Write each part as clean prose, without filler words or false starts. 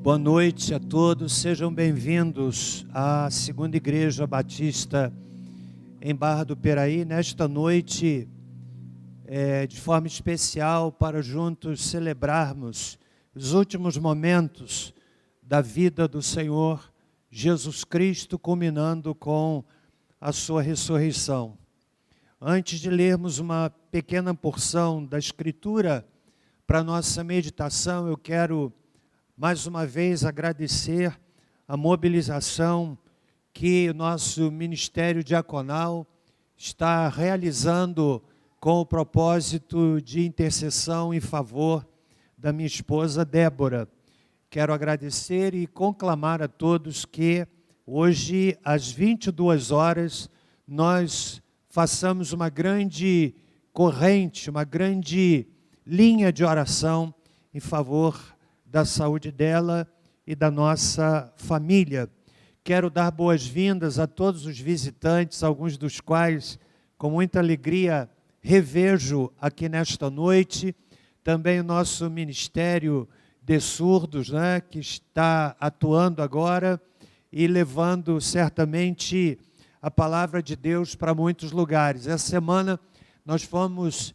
Boa noite a todos, sejam bem-vindos à Segunda Igreja Batista em Barra do Piraí, nesta noite, de forma especial, para juntos celebrarmos os últimos momentos da vida do Senhor Jesus Cristo, culminando com a sua ressurreição. Antes de lermos uma pequena porção da Escritura para nossa meditação, eu quero mais uma vez agradecer a mobilização que o nosso Ministério Diaconal está realizando com o propósito de intercessão em favor da minha esposa Débora. Quero agradecer e conclamar a todos que hoje, às 22 horas, nós façamos uma grande corrente, uma grande linha de oração em favor da saúde dela e da nossa família. Quero dar boas-vindas a todos os visitantes, alguns dos quais, com muita alegria, revejo aqui nesta noite. Também o nosso Ministério de Surdos, que está atuando agora e levando certamente a palavra de Deus para muitos lugares. Essa semana nós fomos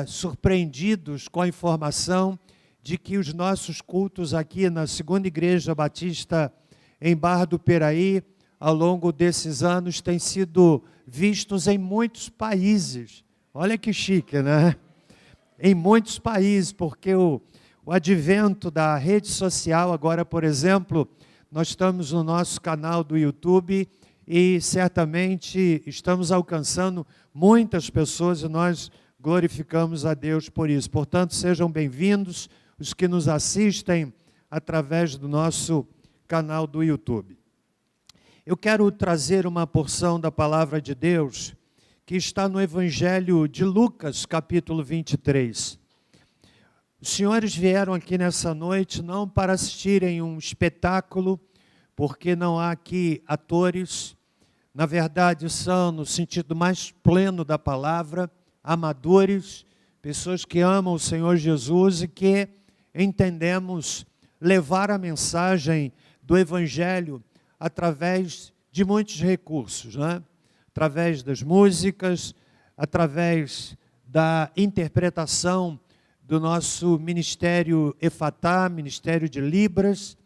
surpreendidos com a informação de que os nossos cultos aqui na Segunda Igreja Batista em Barra do Piraí, ao longo desses anos, têm sido vistos em muitos países. Olha que chique, né? Em muitos países, porque o advento da rede social, agora, por exemplo, nós estamos no nosso canal do YouTube e certamente estamos alcançando muitas pessoas e nós glorificamos a Deus por isso. Portanto, sejam bem-vindos os que nos assistem através do nosso canal do YouTube. Eu quero trazer uma porção da palavra de Deus que está no Evangelho de Lucas, capítulo 23. Os senhores vieram aqui nessa noite não para assistirem um espetáculo, porque não há aqui atores. Na verdade, são, no sentido mais pleno da palavra, amadores, pessoas que amam o Senhor Jesus e que entendemos levar a mensagem do Evangelho através de muitos recursos, através das músicas, através da interpretação do nosso Ministério Efatá, Ministério de Libras,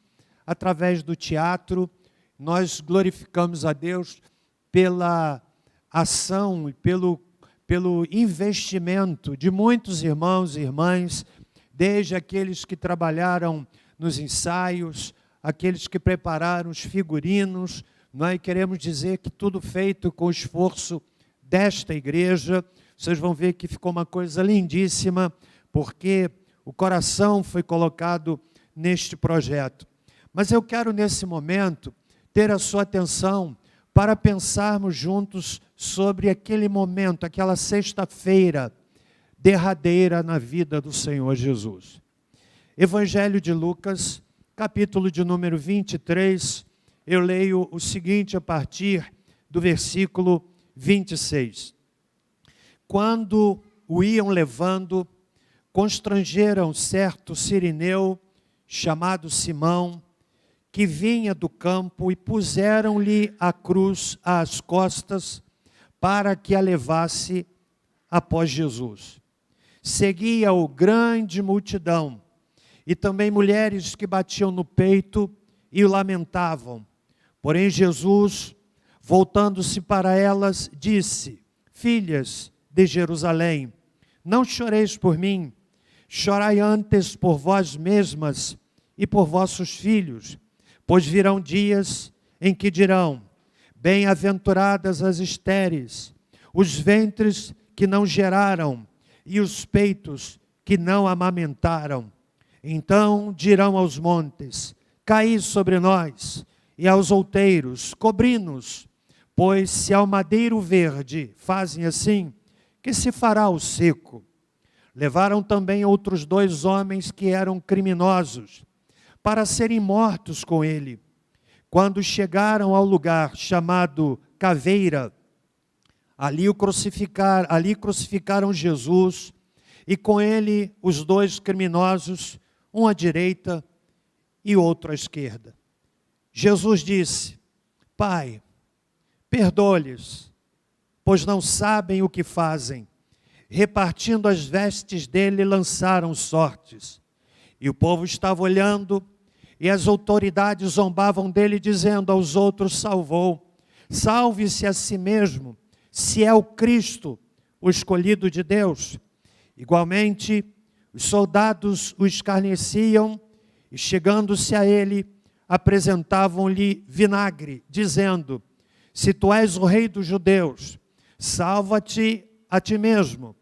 através do teatro. Nós glorificamos a Deus pela ação e pelo investimento de muitos irmãos e irmãs, desde aqueles que trabalharam nos ensaios, aqueles que prepararam os figurinos. Nós queremos dizer que tudo feito com o esforço desta igreja. Vocês vão ver que ficou uma coisa lindíssima, porque o coração foi colocado neste projeto. Mas eu quero, nesse momento, ter a sua atenção para pensarmos juntos sobre aquele momento, aquela sexta-feira derradeira na vida do Senhor Jesus. Evangelho de Lucas, capítulo de número 23, eu leio o seguinte a partir do versículo 26. Quando o iam levando, constrangeram certo sirineu, chamado Simão, que vinha do campo, e puseram-lhe a cruz às costas, para que a levasse após Jesus. Seguia-o grande multidão, e também mulheres que batiam no peito e o lamentavam. Porém Jesus, voltando-se para elas, disse: Filhas de Jerusalém, não choreis por mim, chorai antes por vós mesmas e por vossos filhos, pois virão dias em que dirão: bem-aventuradas as estéreis, os ventres que não geraram e os peitos que não amamentaram. Então dirão aos montes: caí sobre nós, e aos outeiros: cobri-nos. Pois se ao madeiro verde fazem assim, que se fará o seco? Levaram também outros 2 homens que eram criminosos, para serem mortos com ele. Quando chegaram ao lugar chamado Caveira, ali crucificaram Jesus, e com ele os 2 criminosos, um à direita e outro à esquerda. Jesus disse: Pai, perdoa-lhes, pois não sabem o que fazem. Repartindo as vestes dele, lançaram sortes. E o povo estava olhando, e as autoridades zombavam dele, dizendo aos outros: salvou. Salve-se a si mesmo, se é o Cristo, o escolhido de Deus. Igualmente, os soldados o escarneciam, e chegando-se a ele, apresentavam-lhe vinagre, dizendo: se tu és o rei dos judeus, salva-te a ti mesmo.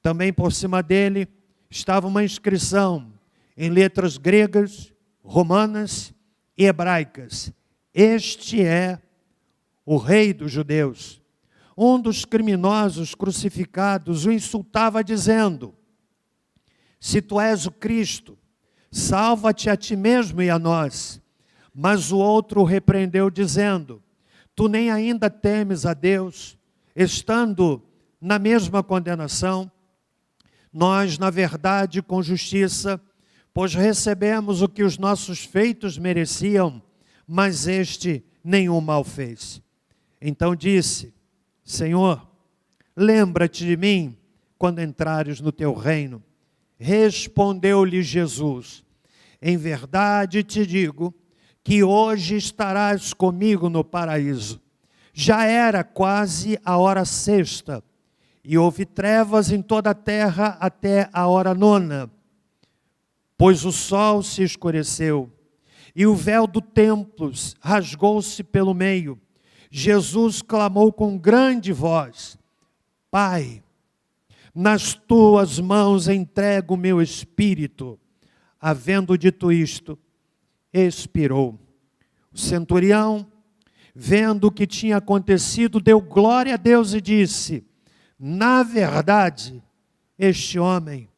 Também por cima dele estava uma inscrição em letras gregas, romanas e hebraicas: este é o rei dos judeus. Um dos criminosos crucificados o insultava, dizendo: se tu és o Cristo, salva-te a ti mesmo e a nós. Mas o outro o repreendeu, dizendo: tu nem ainda temes a Deus, estando na mesma condenação? Nós, na verdade, com justiça, pois recebemos o que os nossos feitos mereciam, mas este nenhum mal fez. Então disse: Senhor, lembra-te de mim quando entrares no teu reino. Respondeu-lhe Jesus: em verdade te digo que hoje estarás comigo no paraíso. Já era quase a hora sexta, e houve trevas em toda a terra até a hora nona, pois o sol se escureceu, e o véu do templo rasgou-se pelo meio. Jesus clamou com grande voz: Pai, nas tuas mãos entrego o meu espírito. Havendo dito isto, expirou. O centurião, vendo o que tinha acontecido, deu glória a Deus e disse: na verdade, este homem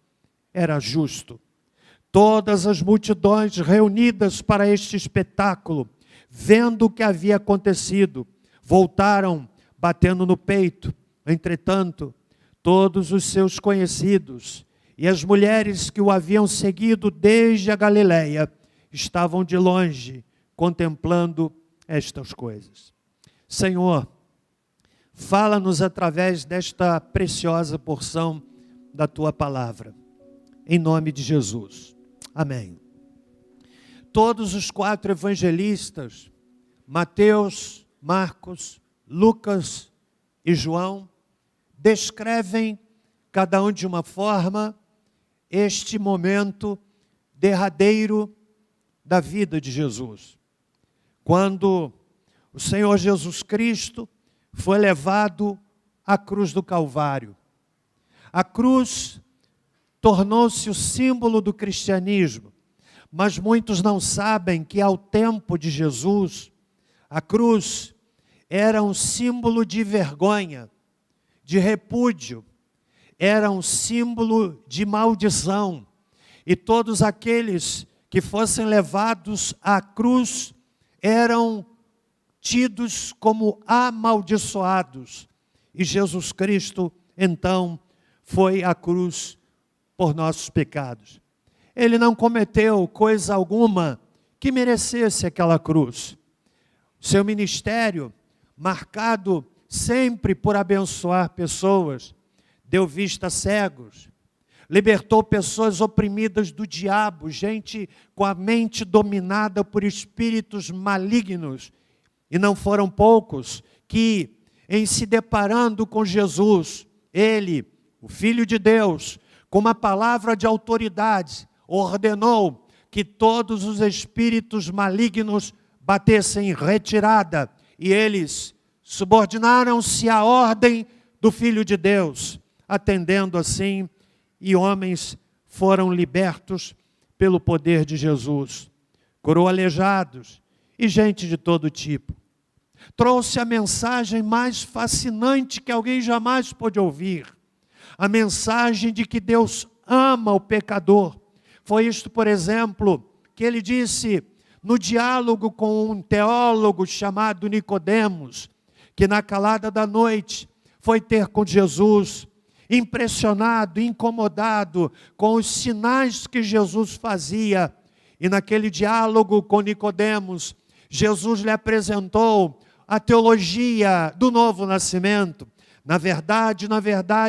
era justo. Todas as multidões reunidas para este espetáculo, vendo o que havia acontecido, voltaram batendo no peito. Entretanto, todos os seus conhecidos e as mulheres que o haviam seguido desde a Galileia estavam de longe contemplando estas coisas. Senhor, fala-nos através desta preciosa porção da Tua palavra, em nome de Jesus. Amém. Todos os 4 evangelistas, Mateus, Marcos, Lucas e João, descrevem, cada um de uma forma, este momento derradeiro da vida de Jesus. Quando o Senhor Jesus Cristo foi levado à cruz do Calvário. A cruz tornou-se o símbolo do cristianismo, mas muitos não sabem que ao tempo de Jesus, a cruz era um símbolo de vergonha, de repúdio, era um símbolo de maldição, e todos aqueles que fossem levados à cruz eram tidos como amaldiçoados. E Jesus Cristo, então, foi à cruz por nossos pecados. Ele não cometeu coisa alguma que merecesse aquela cruz. Seu ministério, marcado sempre por abençoar pessoas, deu vista a cegos, libertou pessoas oprimidas do diabo, gente com a mente dominada por espíritos malignos. E não foram poucos que, em se deparando com Jesus, ele, o Filho de Deus, com uma palavra de autoridade, ordenou que todos os espíritos malignos batessem em retirada, e eles subordinaram-se à ordem do Filho de Deus, atendendo assim, e homens foram libertos pelo poder de Jesus. Curou aleijados e gente de todo tipo. Trouxe a mensagem mais fascinante que alguém jamais pôde ouvir. A mensagem de que Deus ama o pecador. Foi isto, por exemplo, que ele disse no diálogo com um teólogo chamado Nicodemos, que na calada da noite foi ter com Jesus, impressionado, incomodado com os sinais que Jesus fazia. E naquele diálogo com Nicodemos, Jesus lhe apresentou a teologia do novo nascimento. Na verdade,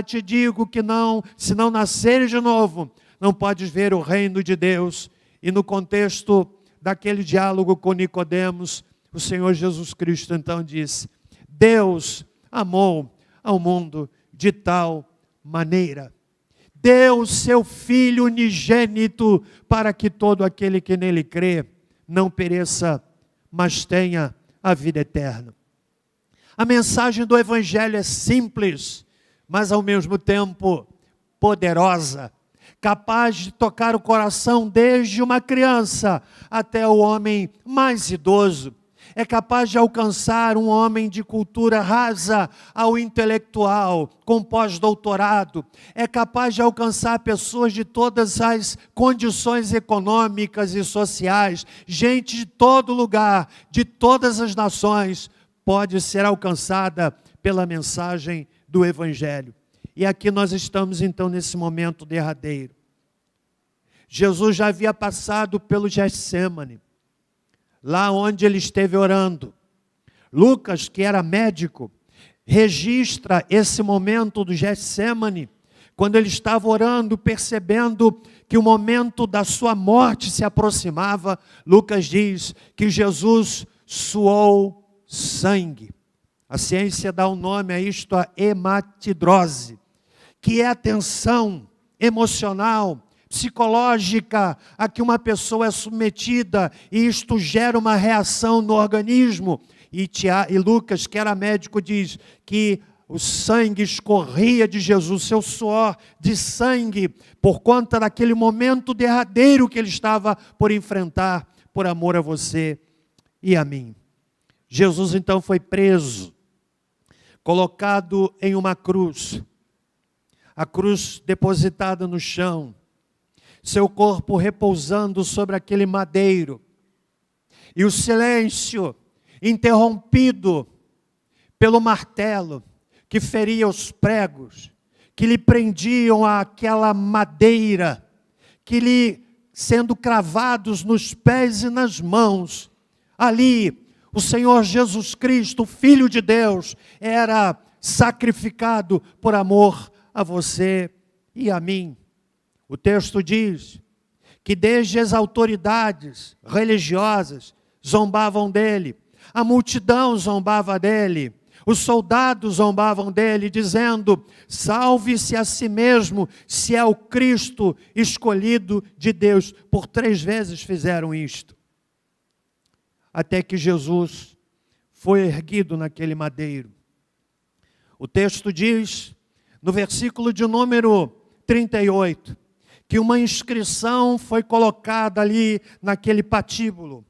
te digo que não, se não nasceres de novo, não podes ver o reino de Deus. E no contexto daquele diálogo com Nicodemos, o Senhor Jesus Cristo então disse: Deus amou ao mundo de tal maneira. Deu seu Filho unigênito para que todo aquele que nele crê não pereça, mas tenha a vida eterna. A mensagem do Evangelho é simples, mas ao mesmo tempo poderosa, capaz de tocar o coração desde uma criança até o homem mais idoso. É capaz de alcançar um homem de cultura rasa ao intelectual, com pós-doutorado. É capaz de alcançar pessoas de todas as condições econômicas e sociais. Gente de todo lugar, de todas as nações, pode ser alcançada pela mensagem do Evangelho. E aqui nós estamos então nesse momento derradeiro. Jesus já havia passado pelo Getsêmani, lá onde ele esteve orando. Lucas, que era médico, registra esse momento do Getsêmani, quando ele estava orando, percebendo que o momento da sua morte se aproximava. Lucas diz que Jesus suou sangue. A ciência dá um nome a isto, a hematidrose, que é a tensão emocional, psicológica a que uma pessoa é submetida, e isto gera uma reação no organismo. E Lucas, que era médico, diz que o sangue escorria de Jesus, seu suor de sangue, por conta daquele momento derradeiro que ele estava por enfrentar, por amor a você e a mim. Jesus então foi preso, colocado em uma cruz, a cruz depositada no chão, seu corpo repousando sobre aquele madeiro, e o silêncio interrompido pelo martelo que feria os pregos, que lhe prendiam àquela madeira, que lhe, sendo cravados nos pés e nas mãos, ali o Senhor Jesus Cristo, o Filho de Deus, era sacrificado por amor a você e a mim. O texto diz que desde as autoridades religiosas zombavam dele, a multidão zombava dele, os soldados zombavam dele, dizendo: salve-se a si mesmo, se é o Cristo escolhido de Deus. Por 3 vezes fizeram isto, até que Jesus foi erguido naquele madeiro. O texto diz, no versículo de número 38, que uma inscrição foi colocada ali naquele patíbulo,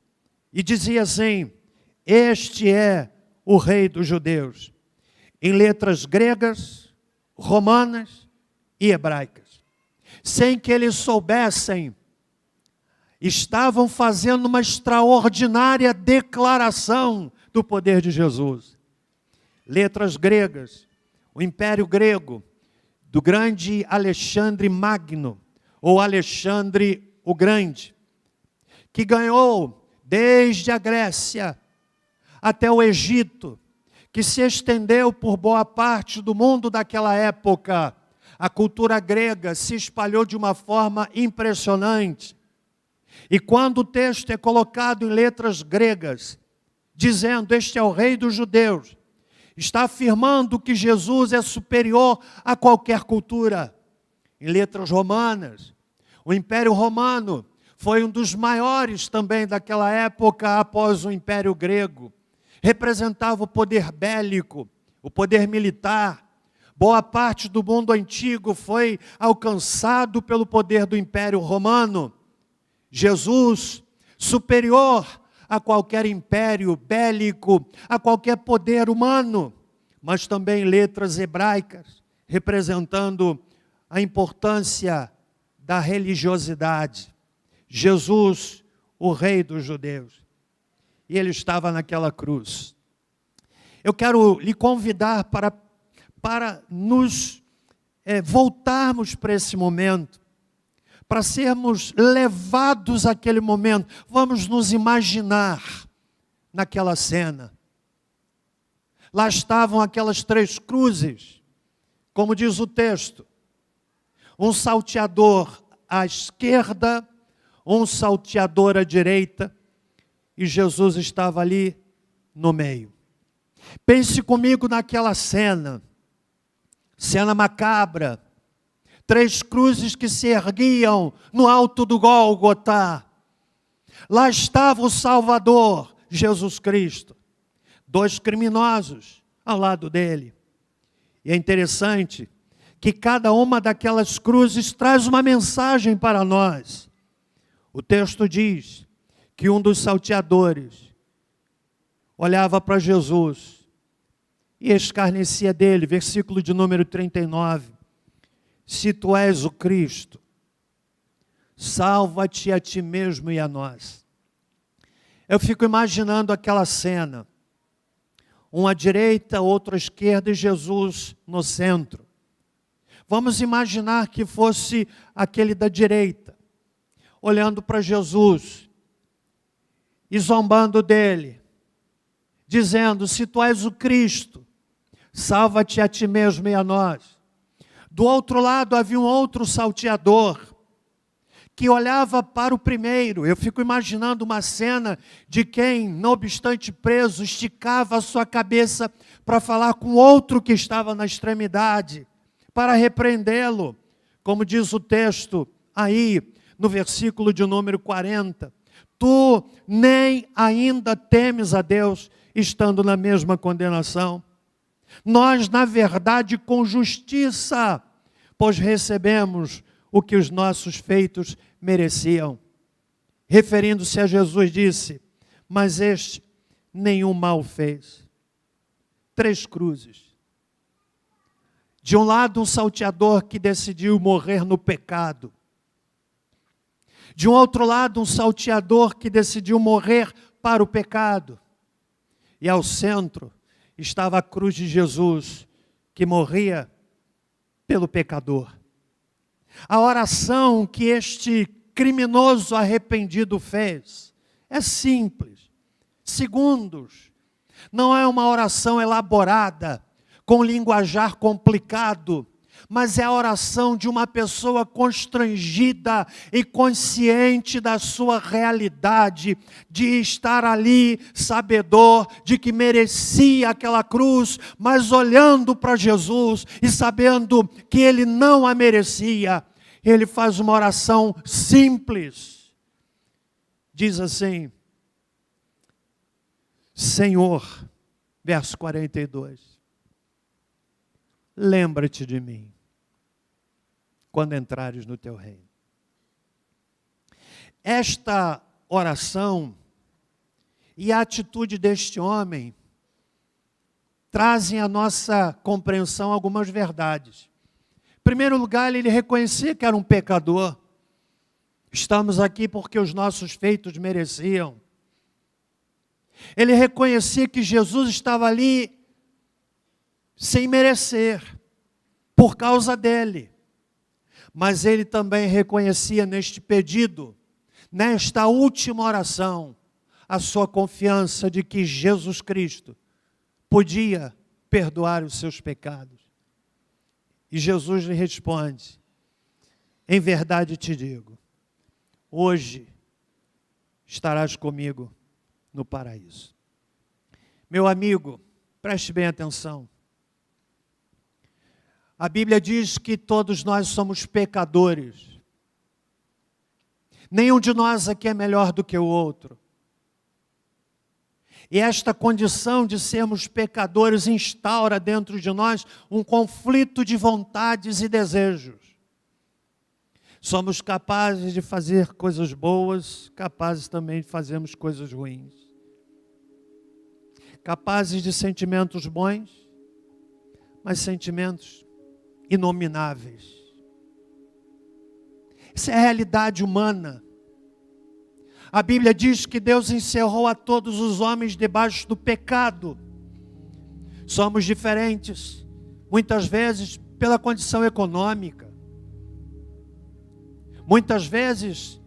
e dizia assim: este é o Rei dos Judeus, em letras gregas, romanas e hebraicas. Sem que eles soubessem, estavam fazendo uma extraordinária declaração do poder de Jesus. Letras gregas, o Império Grego, do grande Alexandre Magno, ou Alexandre o Grande, que ganhou desde a Grécia até o Egito, que se estendeu por boa parte do mundo daquela época. A cultura grega se espalhou de uma forma impressionante. E quando o texto é colocado em letras gregas, dizendo: este é o Rei dos Judeus, está afirmando que Jesus é superior a qualquer cultura. Em letras romanas, o Império Romano foi um dos maiores também daquela época após o Império Grego. Representava o poder bélico, o poder militar. Boa parte do mundo antigo foi alcançado pelo poder do Império Romano. Jesus, superior a qualquer império bélico, a qualquer poder humano, mas também letras hebraicas, representando a importância da religiosidade. Jesus, o Rei dos Judeus. E ele estava naquela cruz. Eu quero lhe convidar para nos voltarmos para esse momento, para sermos levados àquele momento. Vamos nos imaginar naquela cena. Lá estavam aquelas 3 cruzes, como diz o texto. Um salteador à esquerda, um salteador à direita, e Jesus estava ali no meio. Pense comigo naquela cena macabra, 3 cruzes que se erguiam no alto do Gólgota. Lá estava o Salvador, Jesus Cristo. 2 criminosos ao lado dele. E é interessante que cada uma daquelas cruzes traz uma mensagem para nós. O texto diz que um dos salteadores olhava para Jesus e escarnecia dele, versículo de número 39. Se tu és o Cristo, salva-te a ti mesmo e a nós. Eu fico imaginando aquela cena. Um à direita, outro à esquerda e Jesus no centro. Vamos imaginar que fosse aquele da direita, olhando para Jesus e zombando dele, dizendo: se tu és o Cristo, salva-te a ti mesmo e a nós. Do outro lado havia um outro salteador, que olhava para o primeiro. Eu fico imaginando uma cena de quem, não obstante preso, esticava a sua cabeça para falar com outro que estava na extremidade, para repreendê-lo, como diz o texto aí, no versículo de número 40. Tu nem ainda temes a Deus, estando na mesma condenação. Nós, na verdade, com justiça, pois recebemos o que os nossos feitos mereciam. Referindo-se a Jesus, disse: mas este nenhum mal fez. 3 cruzes. De um lado, um salteador que decidiu morrer no pecado. De um outro lado, um salteador que decidiu morrer para o pecado. E ao centro estava a cruz de Jesus, que morria pelo pecador. A oração que este criminoso arrependido fez é simples, segundos. Não é uma oração elaborada, com linguajar complicado, mas é a oração de uma pessoa constrangida e consciente da sua realidade, de estar ali sabedor de que merecia aquela cruz, mas olhando para Jesus e sabendo que ele não a merecia. Ele faz uma oração simples. Diz assim: Senhor, verso 42, lembra-te de mim quando entrares no teu reino. Esta oração e a atitude deste homem trazem à nossa compreensão algumas verdades. Em primeiro lugar, ele reconhecia que era um pecador. Estamos aqui porque os nossos feitos mereciam. Ele reconhecia que Jesus estava ali sem merecer, por causa dele. Mas ele também reconhecia neste pedido, nesta última oração, a sua confiança de que Jesus Cristo podia perdoar os seus pecados. E Jesus lhe responde: em verdade te digo, hoje estarás comigo no paraíso. Meu amigo, preste bem atenção. A Bíblia diz que todos nós somos pecadores. Nenhum de nós aqui é melhor do que o outro. E esta condição de sermos pecadores instaura dentro de nós um conflito de vontades e desejos. Somos capazes de fazer coisas boas, capazes também de fazermos coisas ruins. Capazes de sentimentos bons, mas sentimentos inomináveis. Essa é a realidade humana. A Bíblia diz que Deus encerrou a todos os homens debaixo do pecado. Somos diferentes, muitas vezes pela condição econômica. Muitas vezes,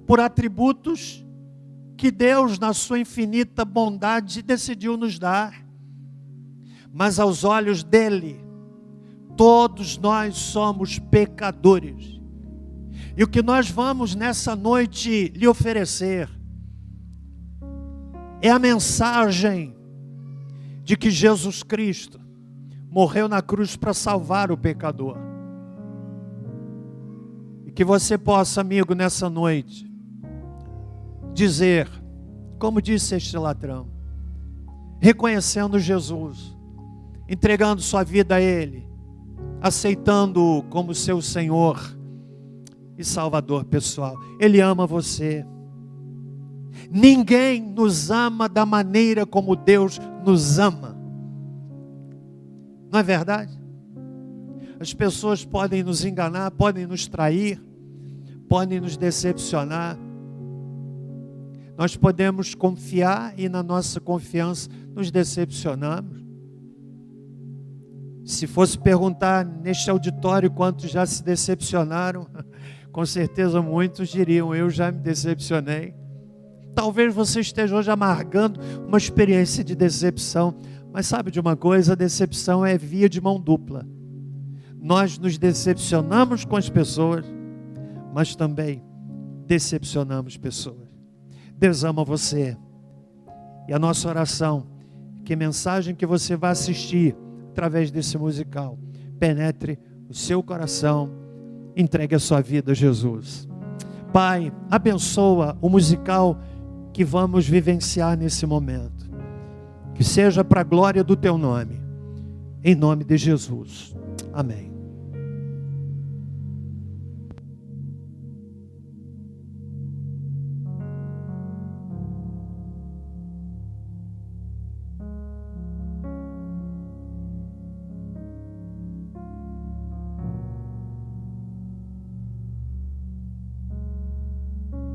por atributos que Deus, na sua infinita bondade, decidiu nos dar. Mas aos olhos dele, todos nós somos pecadores. E o que nós vamos nessa noite lhe oferecer é a mensagem de que Jesus Cristo morreu na cruz para salvar o pecador. E que você possa, amigo, nessa noite, dizer, como disse este ladrão, reconhecendo Jesus, entregando sua vida a Ele, aceitando-o como seu Senhor e Salvador pessoal. Ele ama você. Ninguém nos ama da maneira como Deus nos ama. Não é verdade? As pessoas podem nos enganar, podem nos trair, podem nos decepcionar. Nós podemos confiar e na nossa confiança nos decepcionamos. Se fosse perguntar neste auditório quantos já se decepcionaram, com certeza muitos diriam, eu já me decepcionei. Talvez você esteja hoje amargando uma experiência de decepção, mas sabe de uma coisa? A decepção é via de mão dupla. Nós nos decepcionamos com as pessoas, mas também decepcionamos pessoas. Deus ama você. E a nossa oração, que a mensagem que você vai assistir através desse musical penetre o seu coração, entregue a sua vida a Jesus. Pai, abençoa o musical que vamos vivenciar nesse momento. Que seja para a glória do teu nome. Em nome de Jesus. Amém.